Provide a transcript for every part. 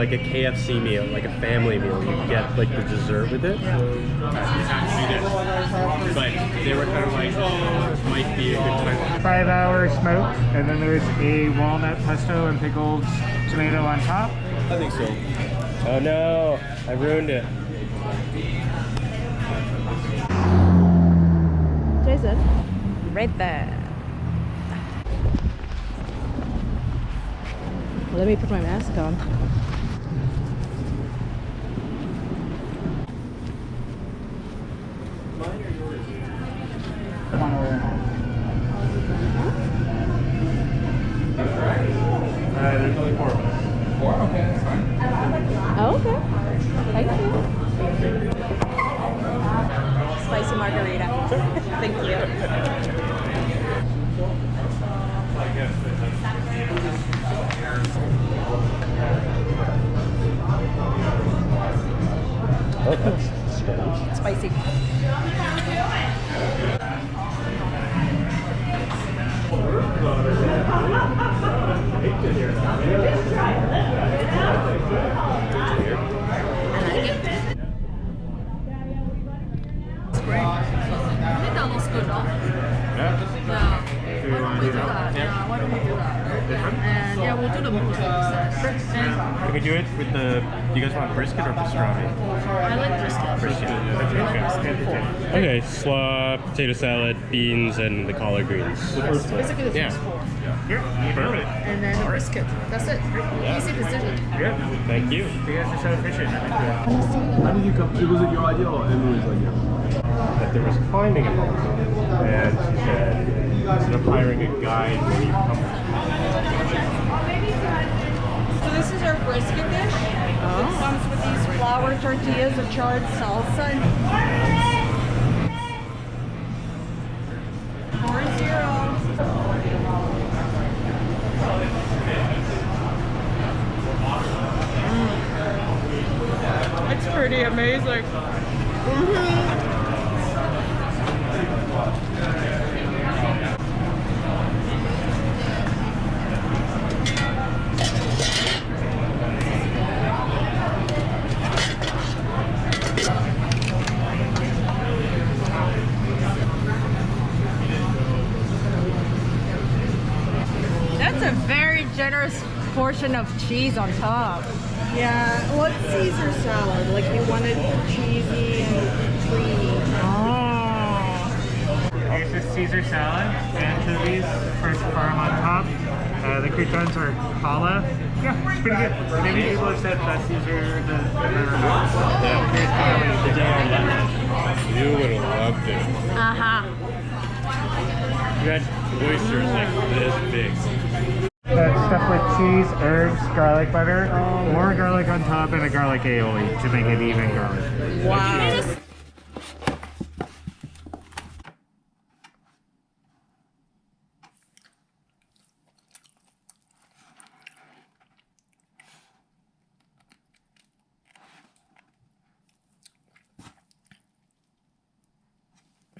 like a KFC meal, like a family meal. You get like the dessert with it. Actually did. But they were kind of like, oh, it might be a good time. 5-hour smoked, and then there's a walnut pesto and pickled tomato on top. I think so. Oh no, I ruined it. Jason, right there. Let me put my mask on. There's only 4 of us. 4? Okay, that's fine. Oh, okay. Thank you. Spicy margarita. Thank you. Oh, that's strange. Spicy. It's great. I think that looks good, though. Yeah. Yeah. Why don't we do that? Yeah, why don't we do that? And yeah, we'll do the mousse instead. Can we do it with the? Do you guys want brisket or pastrami? I like brisket. Brisket. Okay. Okay, slaw, potato salad, beans, and the collard greens. Basically, the first 4. Here, perfect. And then the brisket. That's it. Easy decision. Yeah, thank you. You guys are so efficient. How did you come? Was it your idea or Emily's idea? That there was climbing involved, and she said instead of hiring a guide, maybe you come. So this is our brisket dish. It comes with these flour tortillas, a charred salsa, and 4-0. It's pretty amazing. That's a very generous portion of cheese on top. Yeah, well, it's Caesar salad. Like you want it cheesy and creamy. Oh. Here's the Caesar salad, anchovies, fresh farm on top. The croutons are challah. Yeah, it's pretty good. Maybe people have said that Caesar You would have loved it. Uh-huh. You had oysters like this big. Stuffed with cheese, herbs, garlic butter, more garlic on top, and a garlic aioli to make it even garlic. Wow.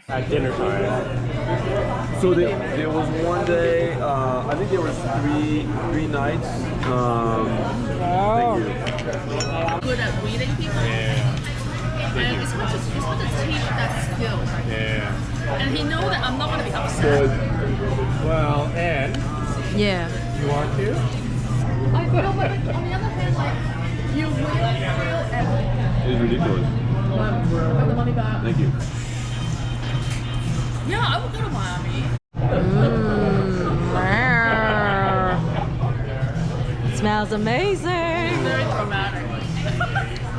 At dinner time. So there was one day. I think there was three nights. Thank you. Good at reading people. Yeah. And it's hard to teach that skill. Yeah. And he knows that I'm not going to be upset. Good. Well, and Yeah. you want to? I feel, but on the other hand, like, you will feel everything. It's ridiculous. Got the money back. Thank you. Yeah, I would go to Miami. Smells amazing. Very dramatic.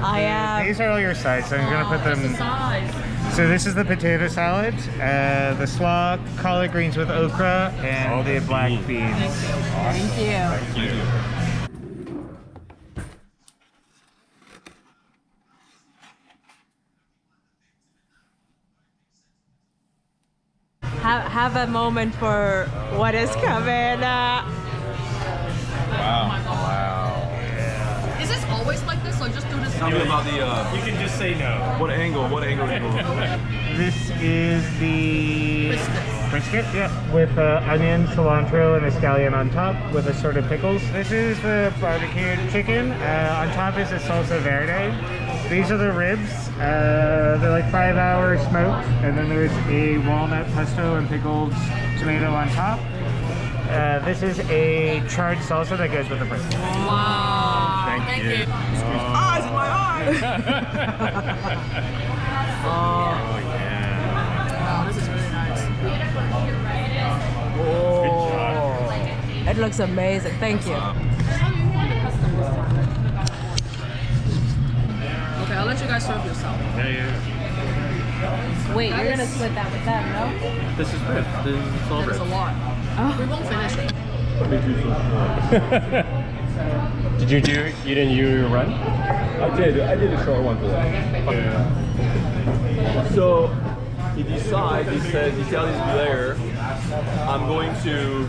I am. These are all your sides, so I'm gonna put That's the them. size. So this is the potato salad, the slaw, collard greens with okra, and the black beans. Thank you. Thank you. Have a moment for what is coming. Wow. Wow. Is this always like this, or just do this? Tell me about the. You can just say no. What angle? What angle is it? This is the brisket, yeah, with onion, cilantro, and scallion on top with assorted pickles. This is the barbecued chicken. On top is a salsa verde. These are the ribs. They're like 5 hours smoked, and then there's a walnut pesto and pickled tomato on top. This is a charred salsa that goes with the brisket. Wow. Thank you. Eyes, my eyes! Oh yeah. Wow, this is really nice. Oh, it looks amazing. Thank you. Okay, I'll let you guys serve yourself. Yeah. Wait, you're gonna split that with them, no? This is rib. This is all That is rib. a lot. We won't finish it. Did you do? You didn't do a run? I did a short one for that. Yeah. So he decides, he tells his player, I'm going to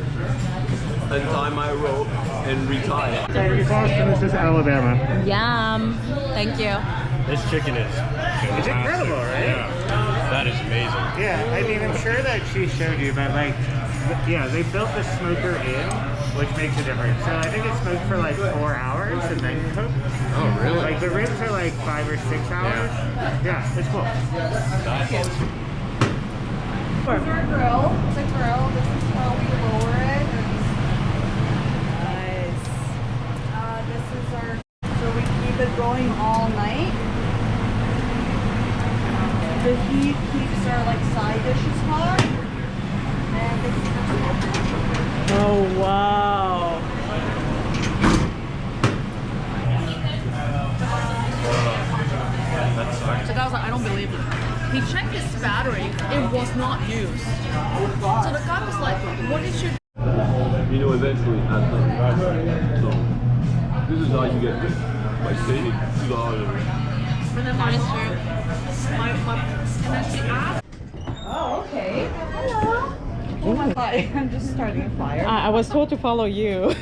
untie my rope and retie it. It's Boston, this is Alabama. Yum. Thank you. This chicken is. It's incredible, right? Yeah. That is amazing. Yeah, I mean, I'm sure that she showed you, but like, yeah, they built the smoker in, which makes a difference. So I think it's smoked for like 4 hours and then cooked. Oh really? Like the ribs are like 5 or 6 hours. Yeah, it's cool. That's This is our grill. It's a grill. This is how we lower it. Nice. This is our, so we keep it going all night. The heat keeps our like side dishes hot. And this is the smoker. Oh wow. That sucks. So guy was like, I don't believe it. He checked his battery. It was not used. So the guy was like, what did you do? You know, eventually, so this is how you get rich, by saving $2. And then my and then she asked. Oh, okay. Hello. Oh my God, I'm just starting a fire. I was told to follow you.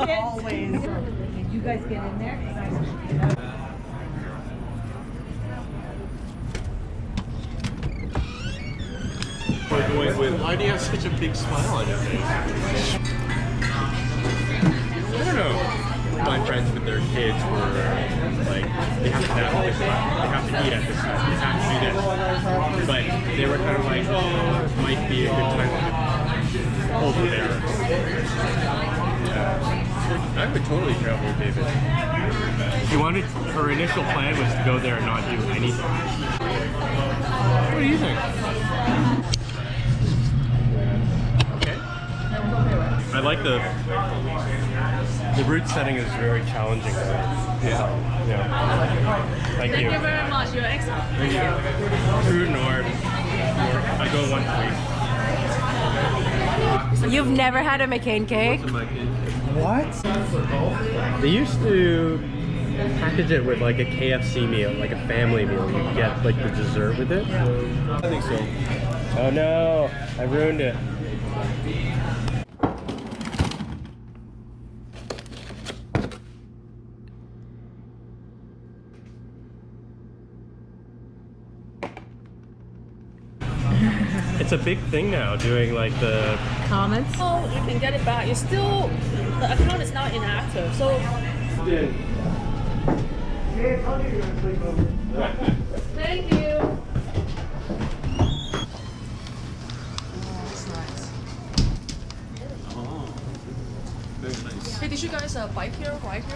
Always. You guys get in there. Why do you have such a big smile on your face? I don't know. My friends with their kids were like, they have to nap at this time, they have to eat at this time, they have to do this. But they were kind of like, oh, it might be a good time to hold the bear. Yeah. I would totally travel with David. She wanted, her initial plan was to go there and not do anything. What do you think? Okay. I like the route setting is very challenging. Yeah. Thank you. Thank you very much. You're excellent. Thank you. True North. I go once a week. You've never had a McCain cake? What? They used to package it with like a KFC meal, like a family meal. You get like the dessert with it. I think so. Oh no, I ruined it. It's a big thing now, doing like the... Comments? Oh, you can get it back. It's still, the account is not inactive. So, thank you. Very nice. Hey, did you guys bike here, ride here?